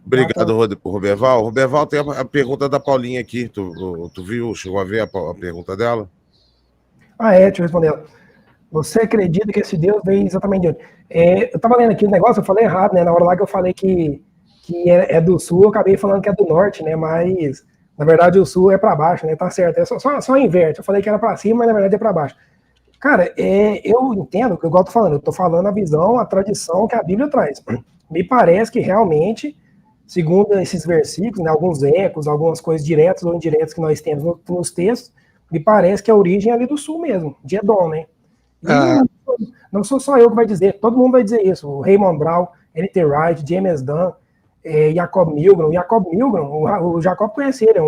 Obrigado, Roberval. Roberval, tem a pergunta da Paulinha aqui. Tu viu, chegou a ver a pergunta dela? Deixa eu responder ela. Você acredita que esse Deus veio exatamente de onde? Eu tava lendo aqui o negócio, eu falei errado, né? Na hora lá que eu falei que é do sul, eu acabei falando que é do norte, né? Mas, na verdade, o sul é para baixo, né? Tá certo. É só inverte. Eu falei que era para cima, mas na verdade é para baixo. Cara, eu entendo, igual eu tô falando, eu tô falando a visão, a tradição que a Bíblia traz. Me parece que realmente, segundo esses versículos, né, alguns ecos, algumas coisas diretas ou indiretas que nós temos nos textos, me parece que a origem é ali do sul mesmo, de Edom, né? E não sou só eu que vai dizer, todo mundo vai dizer isso. O Raymond Brown, N.T. Wright, James Dunn, Jacob Milgrom. Jacob Milgrom, o Jacob conhece ele,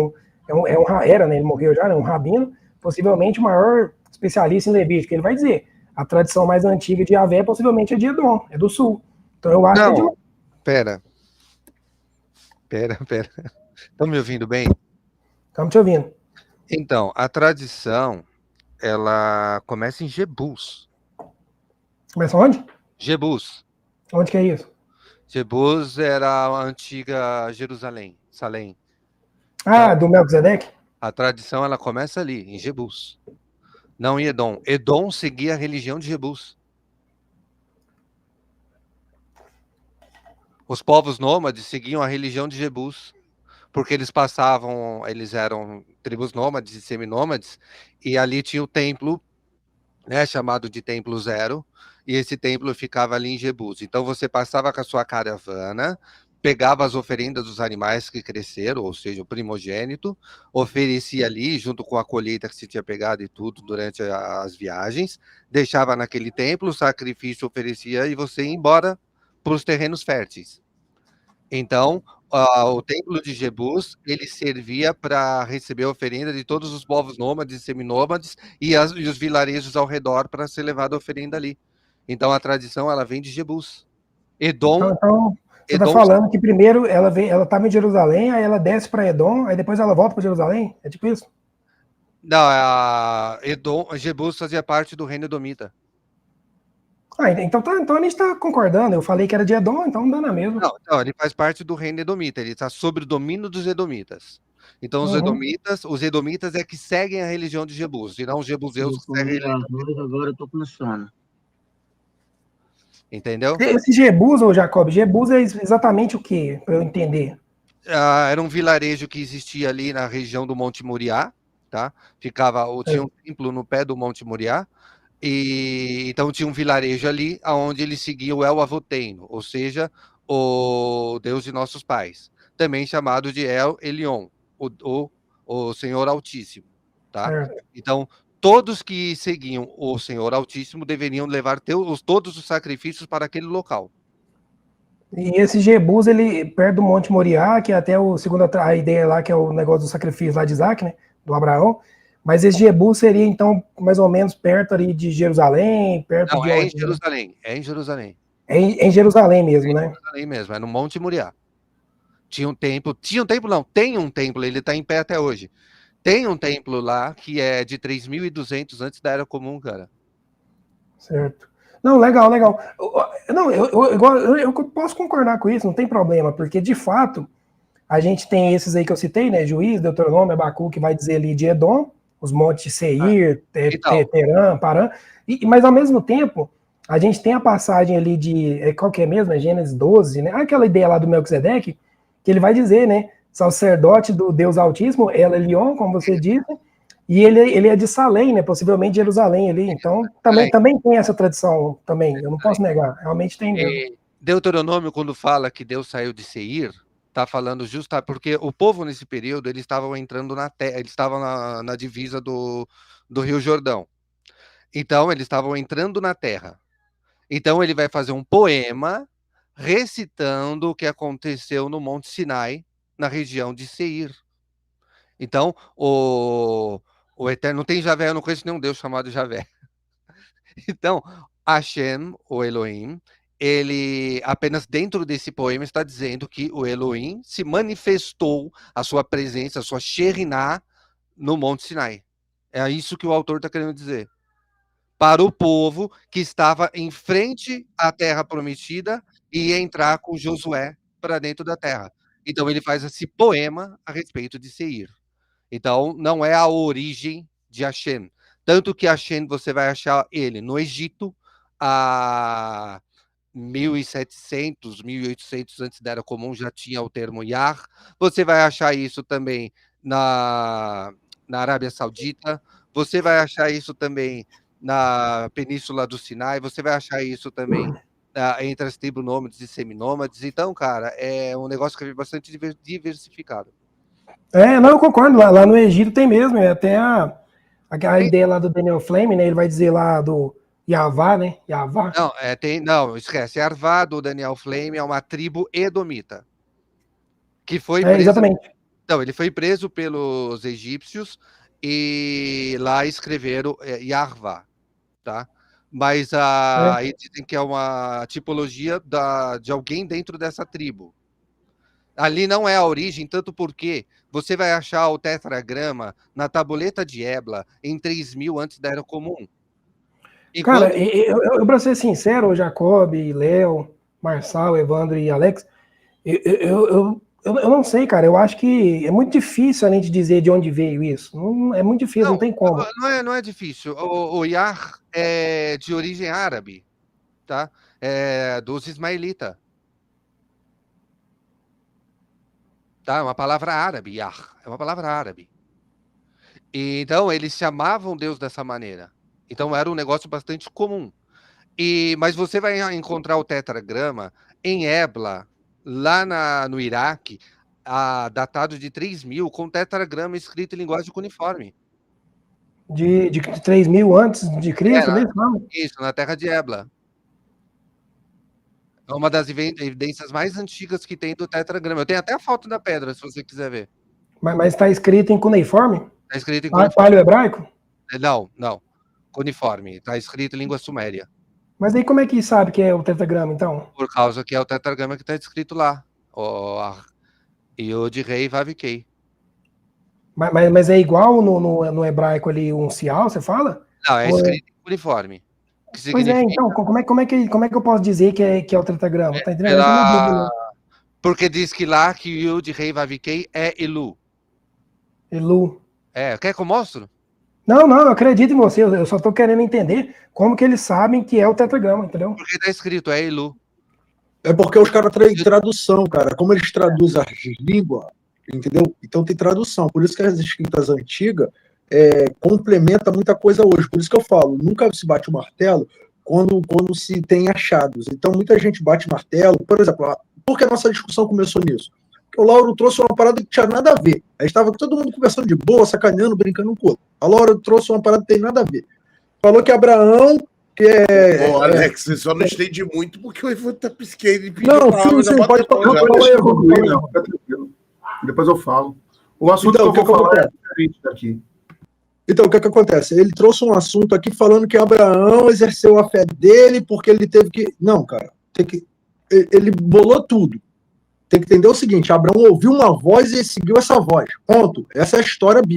era, né, ele morreu já, né, um rabino, possivelmente o maior especialista em Levítico. Ele vai dizer, a tradição mais antiga de Yahvé possivelmente é de Edom, é do sul. Então eu acho que é de lá. Pera. Estão me ouvindo bem? Estamos te ouvindo. Então, a tradição, ela começa em Jebus. Começa onde? Jebus. Onde que é isso? Jebus era a antiga Jerusalém, Salém. Então, do Melquisedeque? A tradição, ela começa ali, em Jebus. Não em Edom. Edom seguia a religião de Jebus. Os povos nômades seguiam a religião de Jebus, porque eles eram tribos nômades e seminômades, e ali tinha o templo, né, chamado de Templo Zero, e esse templo ficava ali em Jebus. Então você passava com a sua caravana, pegava as oferendas dos animais que cresceram, ou seja, o primogênito, oferecia ali, junto com a colheita que se tinha pegado e tudo durante as viagens, deixava naquele templo, o sacrifício oferecia e você ia embora para os terrenos férteis. Então, o templo de Jebus, ele servia para receber a oferenda de todos os povos nômades e seminômades e os vilarejos ao redor para ser levada a oferenda ali. Então, a tradição, ela vem de Jebus. Edom... Então você está falando que primeiro ela estava em Jerusalém, aí ela desce para Edom, aí depois ela volta para Jerusalém? É tipo isso? Não, Jebus fazia parte do reino edomita. Então a gente está concordando. Eu falei que era de Edom, então dá na mesma. Não, ele faz parte do reino edomita, ele está sob o domínio dos edomitas. Então, os edomitas é que seguem a religião de Jebus, e não os jebuseus que seguem a religião. Agora eu tô com sono. Entendeu? Esse Jebus, ou Jacob, Jebus é exatamente o que, para eu entender? Era um vilarejo que existia ali na região do Monte Moriá, tá? Tinha um templo no pé do Monte Moriá, e então tinha um vilarejo ali onde eles seguiam o El Avoteino, ou seja, o Deus de nossos pais, também chamado de El Elyon, o Senhor Altíssimo, tá? Então, todos que seguiam o Senhor Altíssimo deveriam levar todos os sacrifícios para aquele local. E esse Jebus, ele perto do Monte Moriá, que é até a ideia lá, que é o negócio do sacrifício lá de Isaac, né? Do Abraão. Mas esse Jebus seria, então, mais ou menos perto ali de Jerusalém, Não, é em Jerusalém. É em Jerusalém. É em Jerusalém mesmo, né? É em Jerusalém mesmo, é no Monte Moriá. Tem um templo, ele está em pé até hoje. Tem um templo lá que é de 3.200 antes da Era Comum, cara. Certo. Não, legal. Não, eu posso concordar com isso, não tem problema, porque de fato a gente tem esses aí que eu citei, né? Juiz, Deuteronômio, Abacu, que vai dizer ali de Edom, os montes de Seir, Terã, Parã, mas ao mesmo tempo a gente tem a passagem ali de, qual que é mesmo? É Gênesis 12, né? Aquela ideia lá do Melquisedeque, que ele vai dizer, né? Sacerdote do Deus Altíssimo, El Elyon, como você disse, e ele é de Salém, né? Possivelmente de Jerusalém ali. Então, também tem essa tradição, também. Eu não posso negar. Realmente tem mesmo. Deuteronômio, quando fala que Deus saiu de Seir, está falando justamente porque o povo nesse período eles estavam entrando na terra, eles estavam na divisa do Rio Jordão. Então, eles estavam entrando na terra. Então, ele vai fazer um poema recitando o que aconteceu no Monte Sinai, na região de Seir. Então, o Eterno não tem Javé, eu não conheço nenhum Deus chamado Javé. Então, Hashem, o Elohim, ele apenas dentro desse poema está dizendo que o Elohim se manifestou a sua presença, a sua Shekhinah no Monte Sinai. É isso que o autor está querendo dizer. Para o povo que estava em frente à terra prometida e ia entrar com Josué para dentro da terra. Então ele faz esse poema a respeito de Seir. Então não é a origem de Hashem. Tanto que Hashem você vai achar ele no Egito a 1700, 1800 antes da Era Comum já tinha o termo Yah. Você vai achar isso também na Arábia Saudita. Você vai achar isso também na Península do Sinai. Você vai achar isso também entre as tribos nômades e seminômades. Então, cara, é um negócio que é bastante diversificado. Não, eu concordo. Lá no Egito tem mesmo. Até a ideia lá do Daniel Flame, né? Ele vai dizer lá do Yavá, né? Yavá. Não, esquece. Arvá do Daniel Flame é uma tribo edomita. Que foi preso. Exatamente. Não, ele foi preso pelos egípcios e lá escreveram Yarvá, tá? Mas aí dizem que é uma tipologia de alguém dentro dessa tribo. Ali não é a origem, tanto porque você vai achar o tetragrama na tabuleta de Ebla em 3000 antes da Era Comum. Cara, eu para ser sincero, Jacob, Léo, Marçal, Evandro e Alex, eu não sei, cara. Eu acho que é muito difícil a gente dizer de onde veio isso. Não, é muito difícil, não tem como. Não é difícil. O Yah é de origem árabe, tá? É dos ismaelitas. Tá? É uma palavra árabe, Yah. É uma palavra árabe. E, então, eles chamavam Deus dessa maneira. Então, era um negócio bastante comum. Mas você vai encontrar o tetragrama em Ebla, lá no Iraque, datado de 3000, com tetragrama escrito em linguagem cuneiforme. De 3000 antes de Cristo, mesmo? Isso, na terra de Ebla. É uma das evidências mais antigas que tem do tetragrama. Eu tenho até a foto da pedra, se você quiser ver. Mas está escrito em cuneiforme? Está escrito em cuneiforme. Paleo-hebraico? Não. Cuneiforme. Está escrito em língua suméria. Mas aí como é que sabe que é o tetragrama, então? Por causa que é o tetragrama que está escrito lá. Yod, Rei, Vav, Kei. Mas é igual no hebraico ali, um sial, você fala? Não, é escrito em cuneiforme. Pois então, como é que eu posso dizer que é o tetragrama? Tá entendendo? Porque diz que lá que Yod, Rei, Vav, Kei é Elu. Elu. Quer que eu mostro? Não, eu acredito em você, eu só tô querendo entender como que eles sabem que é o tetragrama, entendeu? Porque tá escrito, é Elu. É porque os caras têm tradução, cara. Como eles traduzem as línguas, entendeu? Então tem tradução. Por isso que as escritas antigas complementam muita coisa hoje. Por isso que eu falo, nunca se bate o martelo quando se tem achados. Então muita gente bate martelo. Por exemplo, por que a nossa discussão começou nisso? Porque o Lauro trouxe uma parada que tinha nada a ver. Aí estava todo mundo conversando de boa, sacaneando, brincando com o outro. A Laura trouxe uma parada que tem nada a ver. Falou que Abraão... Alex, você só não estende muito porque o Evandro tá pisqueando e pediu não, sim, pode falar. Depois eu falo. O assunto que eu vou falar é diferente daqui. Então, o que acontece? Ele trouxe um assunto aqui falando que Abraão exerceu a fé dele porque ele teve que... Não, cara. Ele bolou tudo. Tem que entender o seguinte, Abraão ouviu uma voz e seguiu essa voz. Ponto. Essa é a história bíblica.